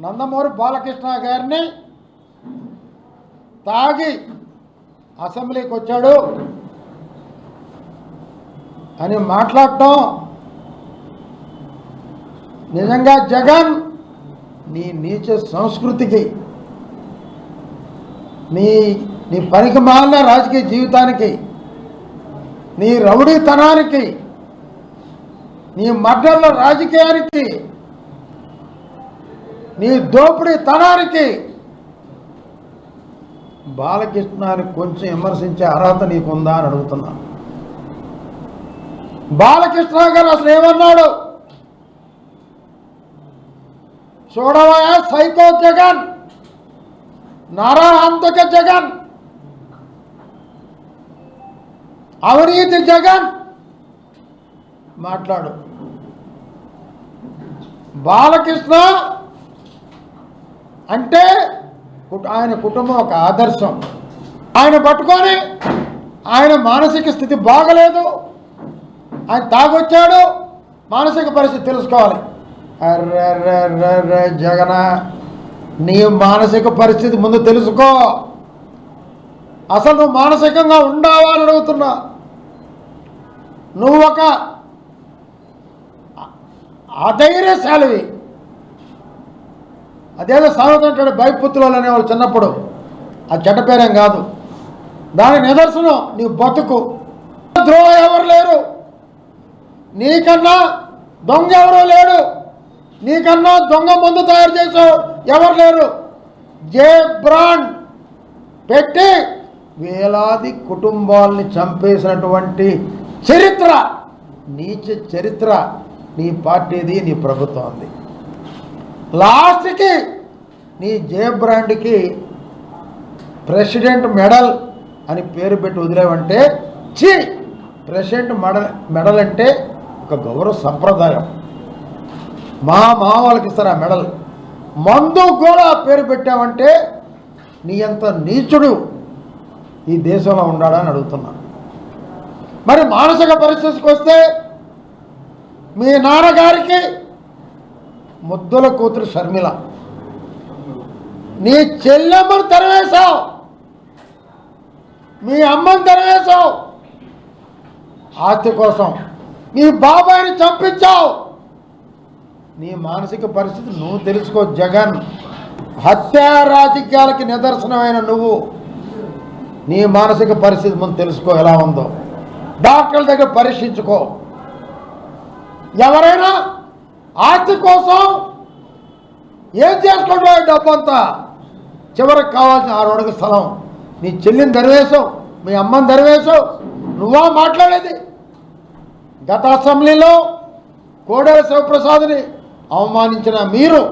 నందమూరి బాలకృష్ణ గారిని తాగి అసెంబ్లీకి వచ్చాడు అని మాట్లాడటం నిజంగా జగన్ నీ నీచ సంస్కృతికి నీ పనికి మాలిన రాజకీయ జీవితానికి నీ రౌడీతనానికి నీ మర్డర్ల రాజకీయానికి నీ దోపిడీతనానికి బాలకృష్ణని కొంచెం విమర్శించే అర్హత నీకుందా అని అడుగుతున్నా. బాలకృష్ణ గారు అసలు ఏమన్నాడు? చూడవయా సైకో జగన్, నరహంతక జగన్, అవినీతి జగన్ మాట్లాడు. బాలకృష్ణ అంటే ఆయన కుటుంబం ఒక ఆదర్శం. ఆయన పట్టుకొని ఆయన మానసిక స్థితి బాగలేదు, ఆయన తాగొచ్చాడు, మానసిక పరిస్థితి తెలుసుకోవాలి. అర్రే జగన, నీ మానసిక పరిస్థితి ముందు తెలుసుకో. అసలు నువ్వు మానసికంగా ఉండావా అని అడుగుతున్నా. నువ్వు ఒక అధైర్యశాలివి. అదేదో సామెత అంటాడు, భయపుత్రులు అనేవాళ్ళు చిన్నప్పుడు. ఆ చెడ్డ పేరేం కాదు, దానికి నిదర్శనం నీ బతుకు. ద్రోహం ఎవరు లేరు, నీకన్నా దొంగ ఎవరూ లేడు, నీకన్నా దొంగ మందు తయారు చేసావు ఎవరు లేరు. జే బ్రాండ్ పెట్టి వేలాది కుటుంబాలని చంపేసినటువంటి చరిత్ర, నీచ చరిత్ర నీ పార్టీది, నీ ప్రభుత్వంది. లాస్ట్కి నీ జే బ్రాండ్కి ప్రెసిడెంట్ మెడల్ అని పేరు పెట్టి వదిలేవంటే ప్రెసిడెంట్ మెడల్ అంటే ఒక గౌరవ సంప్రదాయం. మా వాళ్ళకి ఇస్తారు ఆ మెడల్. మందు కూడా పేరు పెట్టావంటే నీ అంత నీచుడు ఈ దేశంలో ఉండాలని అడుగుతున్నా. మరి మానసిక పరిస్థితికి వస్తే మీ నాన్నగారికి ముద్దుల కూతురు షర్మిల, నీ చెల్లెమ్మను తరివేశావు, మీ అమ్మని తరివేశావు ఆస్తి కోసం, నీ బాబాయిని చంపించావు. నీ మానసిక పరిస్థితి నువ్వు తెలుసుకో జగన్. హత్యా రాజకీయాలకి నిదర్శనమైన నువ్వు నీ మానసిక పరిస్థితి ముందు తెలుసుకో ఎలా ఉందో. డాక్టర్ల దగ్గర పరీక్షించుకో. ఎవరైనా ఆస్తి కోసం ఏం చేసుకుంటావు? డబ్బంతా చివరికి కావాల్సిన 6 అడుగుల స్థలం నీ చెల్లిని దరివేశావు, మీ అమ్మని దరివేశావు. నువ్వా మాట్లాడేది? గత అసెంబ్లీలో కోడెల శివప్రసాద్ని అవమానించిన మీరు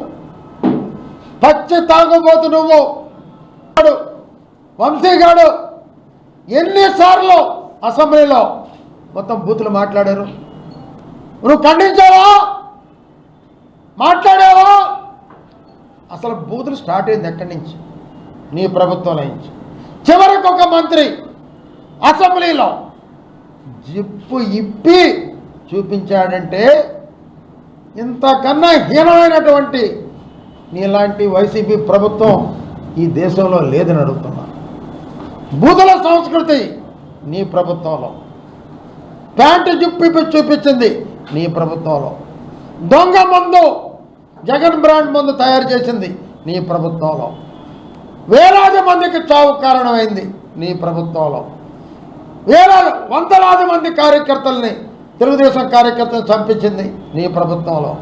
పచ్చి తాగుబోతు నువ్వు వంశీగాడు ఎన్నిసార్లు అసెంబ్లీలో మొత్తం బూతులు మాట్లాడారు. నువ్వు ఖండించావా? మాట్లాడావా? అసలు బూతులు స్టార్ట్ అయింది ఎక్కడి నుంచి? నీ ప్రభుత్వంలో నుంచి. చివరికి ఒక మంత్రి అసెంబ్లీలో జిప్పు ఇప్పి చూపించాడంటే ఇంతకన్నా హీనమైనటువంటి నీలాంటి వైసీపీ ప్రభుత్వం ఈ దేశంలో లేదని అడుగుతున్నా. బూతుల సంస్కృతి నీ ప్రభుత్వంలో, ప్యాంటు జిప్పు చూపించింది నీ ప్రభుత్వంలో, దొంగ మందు జగన్ బ్రాండ్ మందు తయారు చేసింది నీ ప్రభుత్వంలో, వేలాది మందికి చావు కారణమైంది నీ ప్రభుత్వంలో, వందలాది మంది కార్యకర్తల్ని, తెలుగుదేశం కార్యకర్తలను చంపించింది నీ ప్రభుత్వంలో.